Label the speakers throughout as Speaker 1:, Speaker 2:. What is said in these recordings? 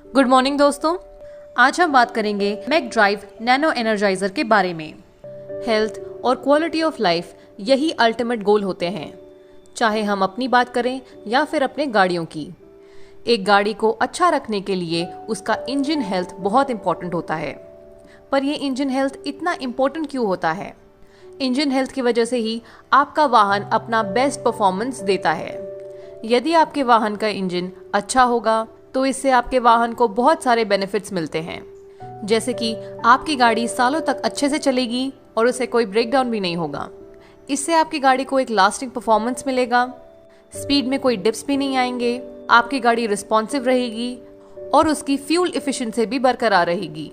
Speaker 1: Good morning दोस्तों। आज हम बात करेंगे मैक ड्राइव नैनो एनर्जाइजर के बारे में। हेल्थ और क्वालिटी ऑफ लाइफ यही अल्टीमेट गोल होते हैं, चाहे हम अपनी बात करें या फिर अपने गाड़ियों की। एक गाड़ी को अच्छा रखने के लिए उसका इंजन हेल्थ बहुत इंपॉर्टेंट होता है। पर ये इंजन हेल्थ इतना इंपॉर्टेंट क्यों होता है? इंजन हेल्थ की वजह से ही आपका वाहन अपना बेस्ट परफॉर्मेंस देता है। यदि आपके वाहन का इंजन अच्छा होगा तो इससे आपके वाहन को बहुत सारे बेनिफिट्स मिलते हैं, जैसे कि आपकी गाड़ी सालों तक अच्छे से चलेगी और उसे कोई ब्रेकडाउन भी नहीं होगा। इससे आपकी गाड़ी को एक लास्टिंग परफॉर्मेंस मिलेगा, स्पीड में कोई डिप्स भी नहीं आएंगे, आपकी गाड़ी रिस्पॉन्सिव रहेगी और उसकी फ्यूल एफिशिएंसी भी बरकरार रहेगी।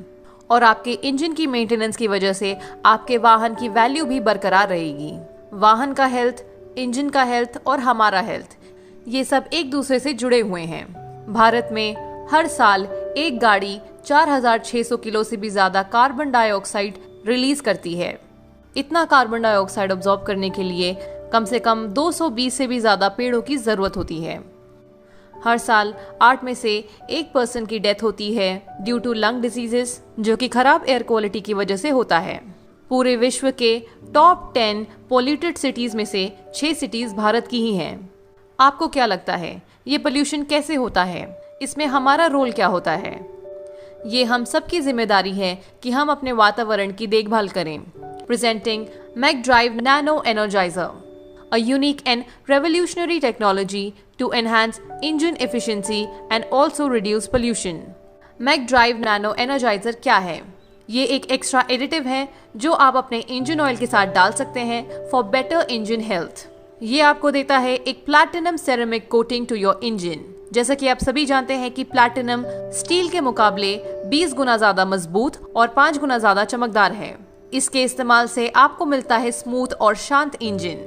Speaker 1: और आपके इंजन की मेंटेनेंस की वजह से आपके वाहन की वैल्यू भी बरकरार रहेगी। वाहन का हेल्थ, इंजन का हेल्थ और हमारा हेल्थ, ये सब एक दूसरे से जुड़े हुए हैं। भारत में हर साल एक गाड़ी 4600 किलो से भी ज्यादा कार्बन डाइऑक्साइड रिलीज करती है। इतना कार्बन डाइऑक्साइड ऑब्जॉर्ब करने के लिए कम से कम 220 से भी ज्यादा पेड़ों की जरूरत होती है। हर साल 8 में से 1% की डेथ होती है ड्यू टू लंग डिजीजेस, जो कि खराब एयर क्वालिटी की वजह से होता है। पूरे विश्व के टॉप 10 पोल्यूटेड सिटीज में से 6 सिटीज भारत की ही हैं। आपको क्या लगता है ये पोल्यूशन कैसे होता है? इसमें हमारा रोल क्या होता है? ये हम सबकी जिम्मेदारी है कि हम अपने वातावरण की देखभाल करें। Presenting Mac drive nano energizer, a unique and revolutionary technology to enhance engine efficiency and also reduce pollution. Mac drive nano energizer क्या है? ये एक एक्स्ट्रा एडिटिव है जो आप अपने इंजन ऑयल के साथ डाल सकते हैं फॉर बेटर इंजन हेल्थ। ये आपको देता है एक platinum ceramic coating to your engine. जैसा कि आप सभी जानते हैं कि प्लैटिनम स्टील के मुकाबले 20 गुना ज्यादा मजबूत और 5 गुना ज्यादा चमकदार है। इसके इस्तेमाल से आपको मिलता है स्मूथ और शांत engine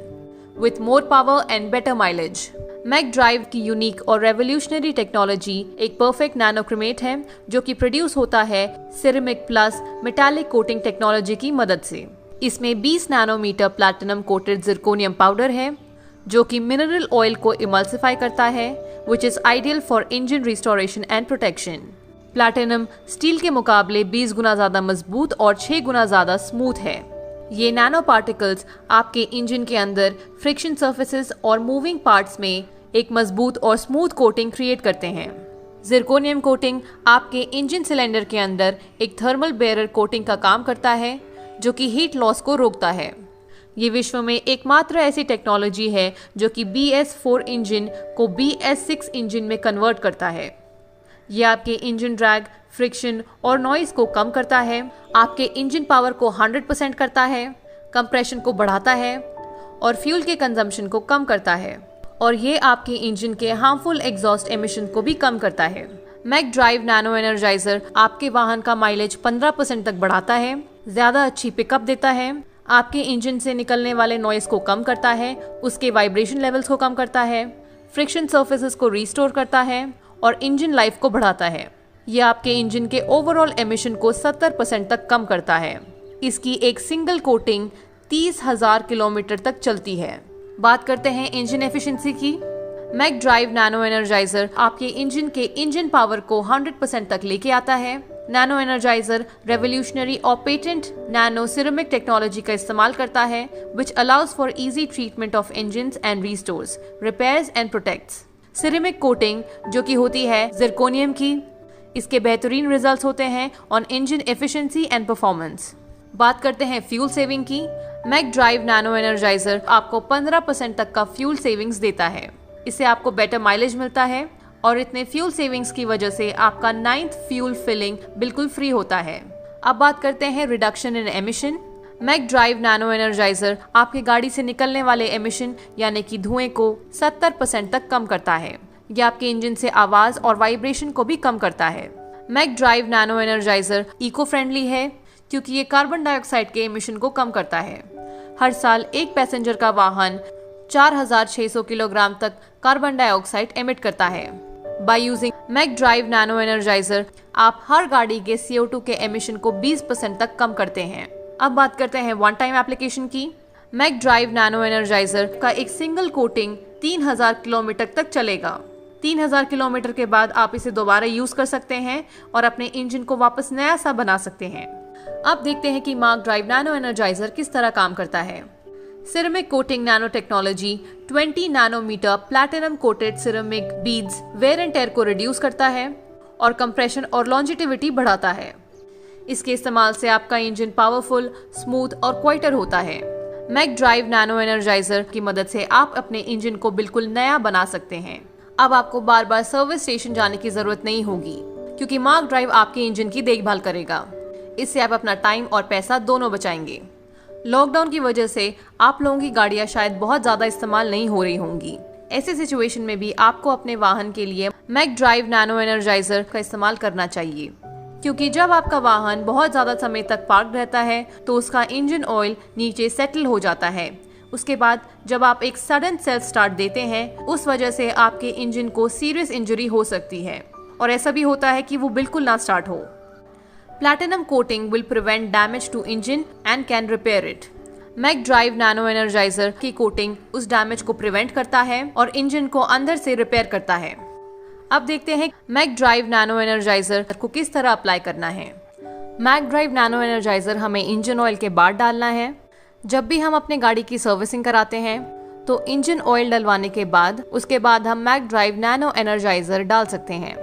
Speaker 1: with more power and better mileage. Mac drive की यूनिक और रेवोल्यूशनरी टेक्नोलॉजी एक परफेक्ट नैनोक्रोमेट है जो कि प्रोड्यूस होता है ceramic plus metallic coating technology की मदद से। इसमें 20 nanometre platinum coated zirconium powder है जो कि मिनरल ऑयल को इमल्सिफाई करता है, which is ideal for engine restoration and protection. Platinum steel के मुकाबले 20 गुना ज्यादा मजबूत और 6 गुना ज्यादा स्मूथ है। ये नैनो पार्टिकल्स आपके इंजन के अंदर फ्रिक्शन सर्फेसेस और मूविंग पार्ट्स में एक मजबूत और स्मूथ कोटिंग क्रिएट करते हैं। जिरकोनियम कोटिंग आपके इंजन सिलेंडर के अंदर एक थर्मल बैरियर कोटिंग का काम करता है जो कि हीट लॉस को रोकता है। ये विश्व में एकमात्र ऐसी टेक्नोलॉजी है जो कि BS4 इंजन को BS6 इंजन में कन्वर्ट करता है। ये आपके इंजन ड्रैग, फ्रिक्शन और नॉइज को कम करता है, आपके इंजन पावर को 100% करता है, कंप्रेशन को बढ़ाता है और फ्यूल के कंजम्पशन को कम करता है, और ये आपके इंजन के हार्मफुल एग्जॉस्ट एमिशन को भी कम करता है। मैक ड्राइव नैनो एनर्जाइजर आपके वाहन का माइलेज 15% तक बढ़ाता है, ज्यादा अच्छी पिकअप देता है, आपके इंजन से निकलने वाले नॉइज को कम करता है, उसके वाइब्रेशन लेवल्स को कम करता है, फ्रिक्शन सर्फेसेस को रिस्टोर करता है और इंजन लाइफ को बढ़ाता है। यह आपके इंजन के ओवरऑल एमिशन को 70% तक कम करता है। इसकी एक सिंगल कोटिंग 30,000 किलोमीटर तक चलती है। बात करते हैं इंजन एफिशिएंसी की। मैक ड्राइव नैनो एनर्जाइजर आपके इंजन के इंजन पावर को 100% तक लेके आता है। नैनो एनर्जाइजर रेवोल्यूशनरी और पेटेंट नैनो सिरेमिक टेक्नोलॉजी का इस्तेमाल करता है, which allows for easy treatment of engines and restores, repairs and protects. Ceramic coating जो कि होती है जिरकोनियम की, इसके बेहतरीन रिजल्ट्स होते हैं on engine efficiency and performance. बात करते हैं फ्यूल सेविंग की। मैक ड्राइव नैनो एनर्जाइजर आपको 15% तक का फ्यूल सेविंग्स देता है। इससे आपको बेटर माइलेज मिलता है और इतने फ्यूल सेविंग्स की वजह से आपका 9th फ्यूल फिलिंग बिल्कुल फ्री होता है। अब बात करते हैं reduction in emission. Mac drive nano energizer आपकी गाड़ी से निकलने वाले एमिशन यानी कि धुएं को 70% तक कम करता है। यह आपके इंजन से आवाज और वाइब्रेशन को भी कम करता है। Mac drive nano energizer eco friendly है क्योंकि ये कार्बन डाइऑक्साइड के एमिशन को कम करता है। हर साल एक पैसेंजर का वाहन 4600 किलोग्राम तक कार्बन डाइऑक्साइड एमिट करता है। By using Mac drive nano energizer आप हर गाड़ी के CO2 के एमिशन को 20% तक कम करते हैं। अब बात करते हैं वन टाइम एप्लीकेशन की। मैक ड्राइव नैनो एनर्जाइजर का एक सिंगल कोटिंग 3000 किलोमीटर तक चलेगा। 3000 किलोमीटर के बाद आप इसे दोबारा यूज कर सकते हैं और अपने इंजन को वापस नया सा बना सकते हैं। अब देखते हैं कि मार्क ड्राइव नैनो एनर्जाइजर किस तरह काम करता है। Ceramic coating nano technology 20 nanometre platinum coated ceramic beads wear and tear को रिड्यूस करता है और कंप्रेशन और लॉन्जिटिविटी बढ़ाता है। इसके इस्तेमाल से आपका इंजन पावरफुल, स्मूथ और क्वाइटर होता है। मैक ड्राइव नैनो एनर्जाइजर की मदद से आप अपने इंजन को बिल्कुल नया बना सकते हैं। अब आपको बार बार सर्विस स्टेशन जाने की जरूरत नहीं होगी, क्योंकि मार्क ड्राइव आपके इंजन की देखभाल करेगा। इससे आप अपना टाइम और पैसा दोनों बचाएंगे। लॉकडाउन की वजह से आप लोगों की गाड़ियां शायद बहुत ज्यादा इस्तेमाल नहीं हो रही होंगी। ऐसे सिचुएशन में भी आपको अपने वाहन के लिए मैक ड्राइव नैनो एनर्जाइजर का इस्तेमाल करना चाहिए, क्योंकि जब आपका वाहन बहुत ज्यादा समय तक पार्क रहता है तो उसका इंजन ऑयल नीचे सेटल हो जाता है। उसके बाद जब आप एक सडन सेल्फ स्टार्ट देते हैं, उस वजह से आपके इंजन को सीरियस इंजरी हो सकती है और ऐसा भी होता है कि वो बिल्कुल ना स्टार्ट हो। Platinum coating will prevent damage to engine and can repair it. Mac drive nano energizer की कोटिंग उस डैमेज को प्रिवेंट करता है और इंजन को अंदर से रिपेयर करता है। अब देखते हैं मैक ड्राइव नैनो एनर्जाइजर को किस तरह अप्लाई करना है। मैक ड्राइव नैनो एनर्जाइजर हमें इंजन ऑयल के बाद डालना है। जब भी हम अपने गाड़ी की सर्विसिंग कराते हैं तो इंजन ऑयल डलवाने के बाद उसके बाद हम मैक ड्राइव नैनो एनर्जाइजर डाल सकते हैं।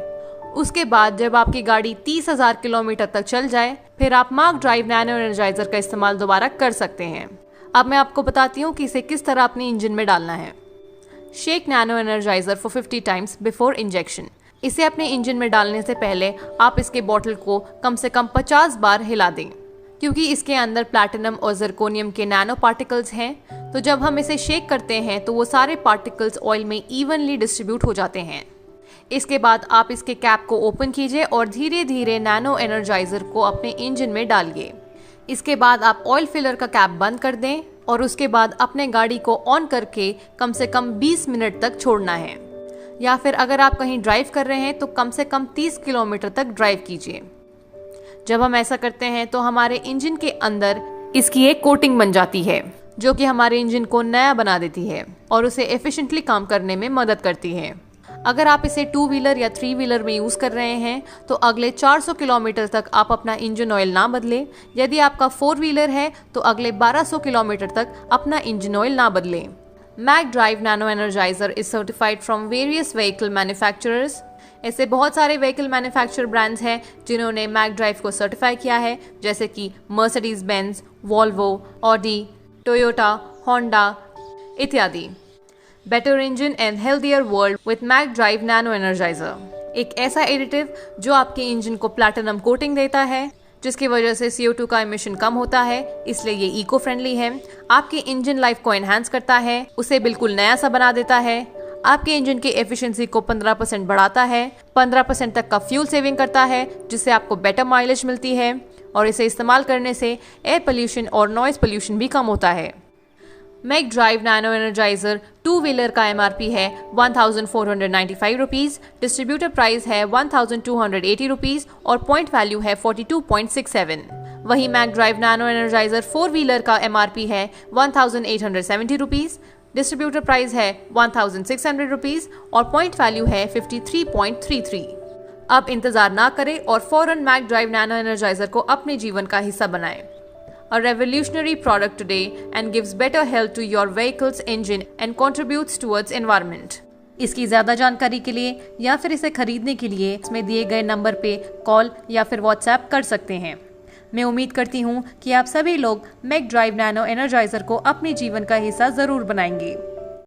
Speaker 1: उसके बाद जब आपकी गाड़ी 30,000 किलोमीटर तक चल जाए, फिर आप मार्क ड्राइव नैनो एनर्जाइजर का इस्तेमाल दोबारा कर सकते हैं। अब मैं आपको बताती हूँ कि इसे किस तरह अपने इंजन में डालना है। Shake nano energiser for 50 times before injection. इसे अपने इंजन में डालने से पहले आप इसके बॉटल को कम से कम 50 बार हिला दें, क्योंकि इसके अंदर प्लैटिनम और जिरकोनियम के नैनो पार्टिकल्स हैं। तो जब हम इसे शेक करते हैं तो वो सारे पार्टिकल्स ऑयल में इवनली डिस्ट्रीब्यूट हो जाते हैं। इसके बाद आप इसके कैप को ओपन कीजिए और धीरे धीरे नैनो एनर्जाइजर को अपने इंजन में डालिए। इसके बाद आप ऑयल फिलर का कैप बंद कर दें और उसके बाद अपने गाड़ी को ऑन करके कम से कम 20 मिनट तक छोड़ना है, या फिर अगर आप कहीं ड्राइव कर रहे हैं तो कम से कम 30 किलोमीटर तक ड्राइव कीजिए। जब हम ऐसा करते हैं तो हमारे इंजन के अंदर इसकी एक कोटिंग बन जाती है, जो कि हमारे इंजन को नया बना देती है और उसे एफिशिएंटली काम करने में मदद करती है। अगर आप इसे 2 व्हीलर या 3 व्हीलर में यूज कर रहे हैं तो अगले 400 किलोमीटर तक आप अपना इंजन ऑयल ना बदलें। यदि आपका 4 व्हीलर है तो अगले 1200 किलोमीटर तक अपना इंजन ऑयल ना बदलें। Mac drive nano energizer is certified from various vehicle manufacturers. ऐसे बहुत सारे व्हीकल मैन्युफैक्चर ब्रांड्स हैं जिन्होंने मैक ड्राइव को सर्टिफाई किया है, जैसे कि Mercedes Benz, Volvo, Audi, Toyota, Honda इत्यादि। Better engine and healthier world with Mak drive nano energizer. एक ऐसा एडिटिव जो आपके इंजन को प्लैटिनम कोटिंग देता है, जिसकी वजह से CO2 का इमिशन कम होता है, इसलिए ये इको फ्रेंडली है। आपकी इंजन लाइफ को एनहांस करता है, उसे बिल्कुल नया सा बना देता है। आपके इंजन की एफिशिएंसी को 15% बढ़ाता है, 15% तक का फ्यूल सेविंग करता है, जिससे आपको बेटर माइलेज मिलती है और इसे इस्तेमाल करने से एयर पोल्यूशन और नॉइज पोल्यूशन भी कम होता है। Mac drive nano energizer 2 wheeler का MRP है 1495 रुपीज, डिस्ट्रीब्यूटर प्राइस है 1280 रुपीज और पॉइंट वैल्यू है 42.67। वही Mac drive nano energizer 4 wheeler का MRP है 1870 रुपीज, डिस्ट्रीब्यूटर प्राइस है 1600 रुपीज और पॉइंट वैल्यू है 53.33। अब इंतजार ना करें और फौरन मैक ड्राइव नैनो एनर्जाइजर को अपने जीवन का हिस्सा बनाएं। A revolutionary product today and gives better health to your vehicle's engine and contributes towards environment. इसकी ज्यादा जानकारी के लिए या फिर इसे खरीदने के लिए इसमें दिए गए नंबर पे कॉल या फिर व्हाट्सएप कर सकते हैं। मैं उम्मीद करती हूँ कि आप सभी लोग मैक ड्राइव नैनो एनर्जाइजर को अपने जीवन का हिस्सा जरूर बनाएंगे।